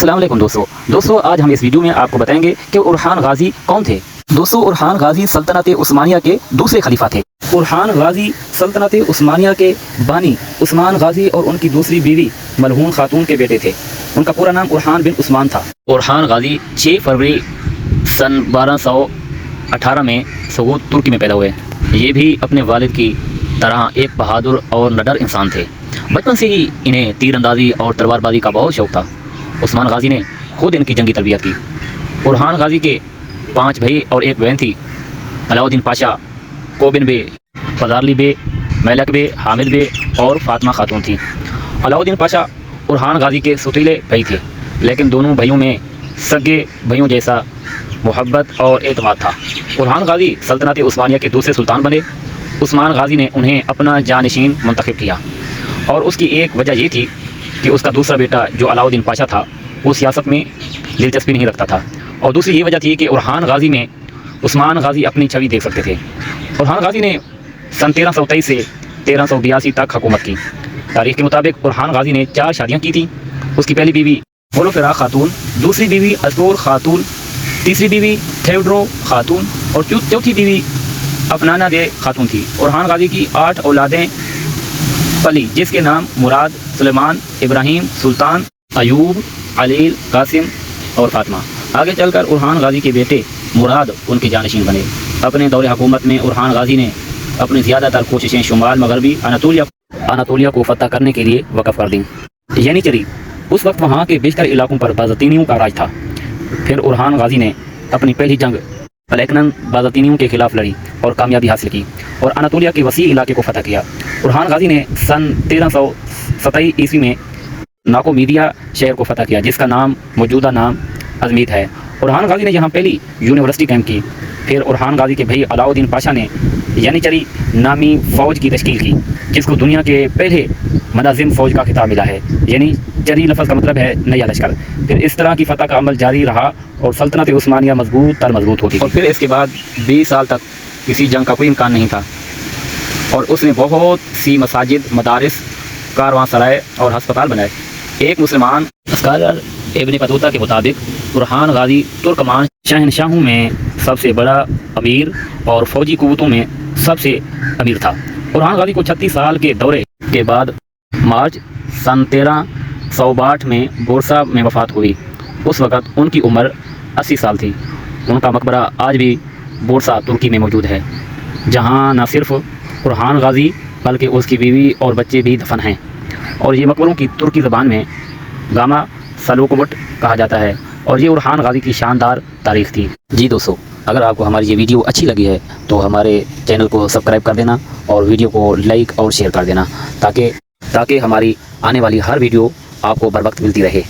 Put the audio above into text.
अस्सलाम वालेकुम दोस्तों आज हम इस वीडियो में आपको बताएंगे कि उरहान गाजी कौन थे। दोस्तों, उरहान गाजी सल्तनत उस्मानिया के दूसरे खलीफा थे। उरहान गाजी सल्तनत उस्मानिया के बानी उस्मान गाजी और उनकी दूसरी बीवी मलहून खातून के बेटे थे। उनका पूरा नाम उरहान बिन उस्मान था। उरहान गाजी 6 फरवरी सन 1218 में सऊद तुर्की में पैदा हुए। ये भी अपने वालिद की तरह एक बहादुर और निडर इंसान थे। बचपन से ही इन्हें तीरंदाजी और तलवारबाजी का बहुत शौक था। उस्मान गाजी ने खुद इनकी जंगी तरबियत की। उरहान गाजी के 5 भाई और 1 बहन थी। अलाउद्दीन पाशा, कोबिन बे, फजारली बे, मैलक बे, हामिद बे और फातिमा खातून थी। अलाउद्दीन पाशा उरहान गाजी के सुतीले भाई थे, लेकिन दोनों भाइयों में सगे भाइयों जैसा मोहब्बत और एतमाद था। उरहान गाजी सल्तनत उस्मानिया के दूसरे सुल्तान बने। उस्मान गाजी ने उन्हें अपना जानशीन मुंतखब किया और उसकी एक वजह ये थी कि उसका दूसरा बेटा जो अलाउद्दीन पाशा था वो सियासत में दिलचस्पी नहीं रखता था, और दूसरी ये वजह थी कि उरहान गाजी में उस्मान गाजी अपनी छवि देख सकते थे। उरहान गाजी ने सन 1323 से 1382 तक हुकूमत की। तारीख के मुताबिक उरहान गाजी ने 4 शादियाँ की थी। उसकी पहली बीवी गोलोफेरा खातून, दूसरी बीवी अस्टोर खातून, तीसरी बीवी थेवड्रो खातून और चौथी बीवी अफनाना दे खातून थी। उरहान गाजी की 8 औलादें पली, जिसके नाम मुराद, सुलेमान, इब्राहिम, सुल्तान, अयूब, अलील, कासिम और फातिमा। आगे चलकर उरहान गाजी के बेटे मुराद उनके जानशीन बने। अपने दौरे हुकूमत में उरहान गाजी ने अपनी ज़्यादातर कोशिशें शुमाल मगरबी अनातोलिया को फतह करने के लिए वक़फ़ कर दी। यानीचरी उस वक्त वहाँ के बेशतर इलाकों पर बाज़तीनियों का राज था। फिर उरहान गाजी ने अपनी पहली जंग पलेकनन बाज़तीनियों के खिलाफ लड़ी और कामयाबी हासिल की और अनातोलिया के वसी इलाके को फतह किया। उरहान गाजी ने सन 1327 ईस्वी में नाकोमीदिया शहर को फतह किया, जिसका नाम मौजूदा नाम अजमीत है। उरहान गाजी ने यहाँ पहली यूनिवर्सिटी कायम की। फिर उरहान गाजी के भाई अलाउद्दीन पाशा ने यानीचरी नामी फ़ौज की तश्कील की, जिसको दुनिया के पहले मनाजिम फ़ौज का खिताब मिला है। यानीचरी लफ्ज़ का मतलब है नया लश्कर। फिर इस तरह की फतह का अमल जारी रहा और सल्तनत उस्मानिया मजबूत होती। और फिर इसके बाद 20 साल तक किसी जंग का कोई इम्कान नहीं था और उसने बहुत सी मसाजिद, मदारिस, कारवां सराय और हस्पताल बनाए। एक मुसलमान स्कॉलर इब्न बतूता के मुताबिक उरहान गाजी तुर्कमान शहनशाहों में सबसे बड़ा अमीर और फ़ौजी कुव्वतों में सबसे अमीर था। उरहान गाजी को 36 साल के दौरे के बाद मार्च सन 1362 में बोरसा में वफ़ात हुई। उस वक़्त उनकी उम्र 80 साल थी। उनका मकबरा आज भी बोरसा तुर्की में मौजूद है, जहाँ न सिर्फ उरहान गाजी बल्कि उसकी बीवी और बच्चे भी दफन हैं। और ये मकबरों की तुर्की ज़बान में गामा सलोकुमुट कहा जाता है। और ये उरहान गाजी की शानदार तारीख़ थी। जी दोस्तों, अगर आपको हमारी ये वीडियो अच्छी लगी है तो हमारे चैनल को सब्सक्राइब कर देना और वीडियो को लाइक और शेयर कर देना, ताकि हमारी आने वाली हर वीडियो आपको बर वक्त मिलती रहे।